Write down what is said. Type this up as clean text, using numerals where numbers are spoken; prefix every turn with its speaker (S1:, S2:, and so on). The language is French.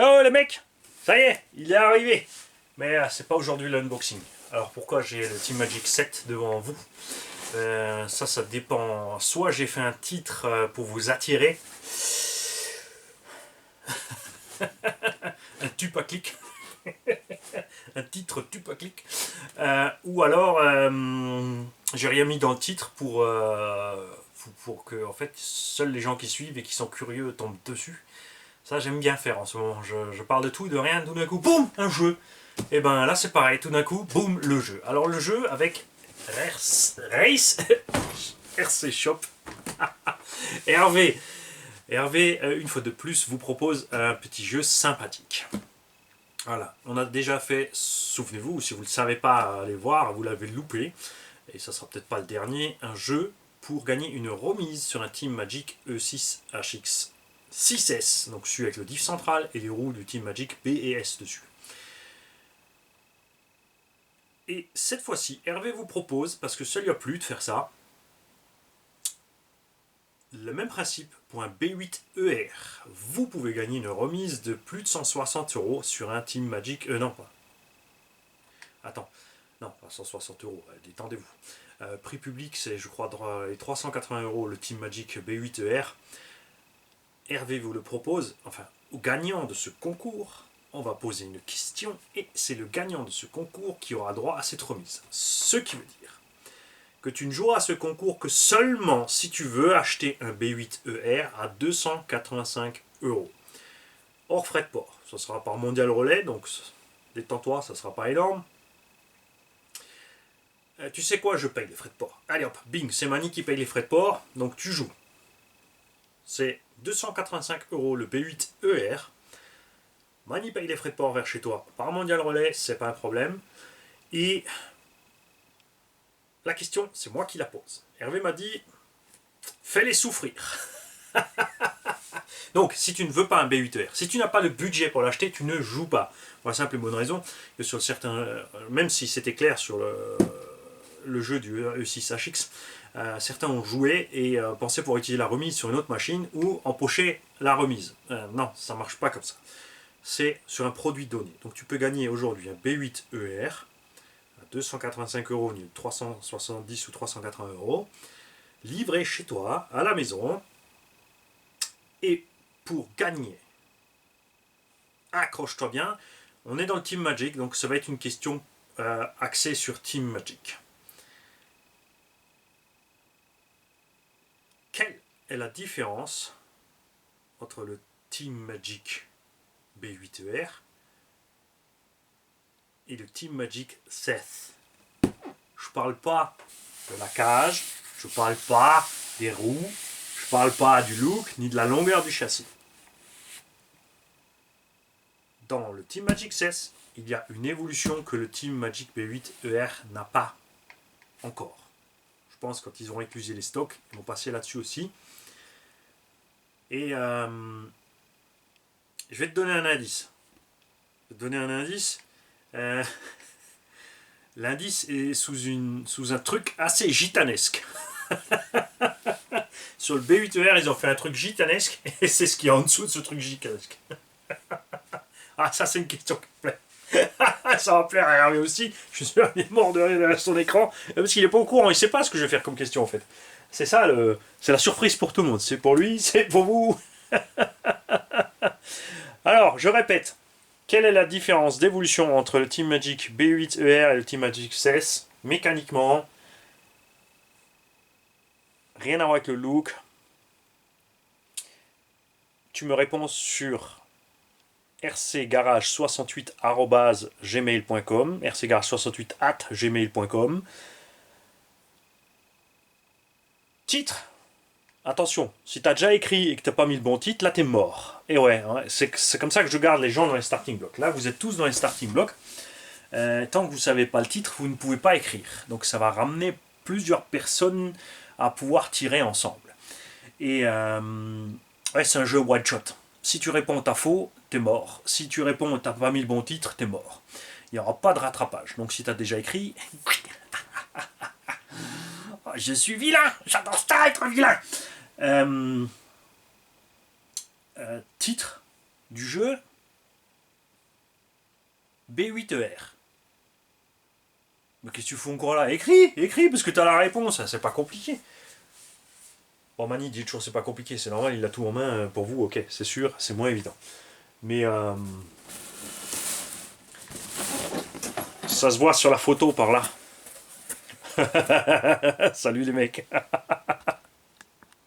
S1: Oh les mecs, ça y est, il est arrivé. Mais c'est pas aujourd'hui l'unboxing. Alors pourquoi j'ai le Team Magic 7 devant vous? Ça dépend. Soit j'ai fait un titre pour vous attirer, un tupaclic, un titre tupaclic, ou alors j'ai rien mis dans le titre pour que en fait seuls les gens qui suivent et qui sont curieux tombent dessus. Ça j'aime bien faire en ce moment. Je parle de tout, de rien, tout d'un coup, boum, un jeu. Et ben là c'est pareil, tout d'un coup, boum, le jeu. Alors le jeu avec Race RC Shop. Hervé, une fois de plus, vous propose un petit jeu sympathique. Voilà, on a déjà fait, souvenez-vous, si vous ne le savez pas, allez voir, vous l'avez loupé, et ça sera peut-être pas le dernier, un jeu pour gagner une remise sur un Team Magic E6HX 6S, donc celui avec le diff central et les roues du Team Magic B et S dessus. Et cette fois-ci, Hervé vous propose, parce que ça lui a plu de faire ça, le même principe pour un B8ER. Vous pouvez gagner une remise de plus de 160 € sur un Team Magic. Non, pas. Attends. Non, pas 160 €. Détendez-vous. Prix public, c'est, je crois, les 380 € le Team Magic B8ER. Hervé vous le propose. Enfin, au gagnant de ce concours, on va poser une question et c'est le gagnant de ce concours qui aura droit à cette remise. Ce qui veut dire que tu ne joueras à ce concours que seulement si tu veux acheter un B8ER à 285 €. Hors frais de port. Ça sera par Mondial Relais, donc détends-toi, ça sera pas énorme. Tu sais quoi, je paye les frais de port. Allez hop, bing, c'est Mani qui paye les frais de port, donc tu joues. C'est 285 € le B8ER. Mani paye les frais de port vers chez toi par Mondial Relais, c'est pas un problème. Et la question, c'est moi qui la pose. Hervé m'a dit, fais-les souffrir. Donc, si tu ne veux pas un B8ER, si tu n'as pas le budget pour l'acheter, tu ne joues pas. Pour la simple et bonne raison que sur certains, même si c'était clair sur le jeu du E6HX, certains ont joué et pensaient pouvoir utiliser la remise sur une autre machine ou empocher la remise. Non, ça ne marche pas comme ça. C'est sur un produit donné. Donc, tu peux gagner aujourd'hui un B8ER à 285 € au lieu de 370 ou 380 €, livré chez toi, à la maison. Et pour gagner, accroche-toi bien, on est dans le Team Magic, donc ça va être une question axée sur Team Magic. Quelle est la différence entre le Team Magic B8ER et le Team Magic 16? Je parle pas de la cage, je parle pas des roues, je parle pas du look ni de la longueur du châssis. Dans le Team Magic 16, il y a une évolution que le Team Magic B8ER n'a pas encore. Je pense que quand ils auront épuisé les stocks, ils vont passer là-dessus aussi. Et je vais te donner un indice. L'indice est sous un truc assez gitanesque. Sur le B8ER, ils ont fait un truc gitanesque et c'est ce qui est en dessous de ce truc gitanesque. Ah, ça, c'est une question qui me plaît. Ça va plaire à Hervé aussi. Je suis sûr qu'il est mort de rire derrière son écran. Parce qu'il n'est pas au courant, il ne sait pas ce que je vais faire comme question en fait. C'est ça, c'est la surprise pour tout le monde. C'est pour lui, c'est pour vous. Alors, je répète. Quelle est la différence d'évolution entre le Team Magic B8ER et le Team Magic 16? Mécaniquement, rien à voir avec le look. Tu me réponds sur rcgarage68@gmail.com, rcgarage68@gmail.com. Titre. Attention, si t'as déjà écrit et que t'as pas mis le bon titre, là t'es mort. Et ouais, c'est comme ça que je garde les gens dans les starting blocks. Là, vous êtes tous dans les starting blocks. Tant que vous savez pas le titre, vous ne pouvez pas écrire. Donc ça va ramener plusieurs personnes à pouvoir tirer ensemble. Et ouais, c'est un jeu one shot. Si tu réponds t'as faux, t'es mort. Si tu réponds t'as pas mis le bon titre, t'es mort. Il n'y aura pas de rattrapage. Donc si t'as déjà écrit, je suis vilain, j'adore ça être vilain. Titre du jeu, B8ER. Mais qu'est-ce que tu fous encore là? Écris, parce que t'as la réponse, c'est pas compliqué. Bon, Mani dit toujours c'est pas compliqué, c'est normal, il a tout en main pour vous, ok, c'est sûr, c'est moins évident. Mais ça se voit sur la photo par là. Salut les mecs.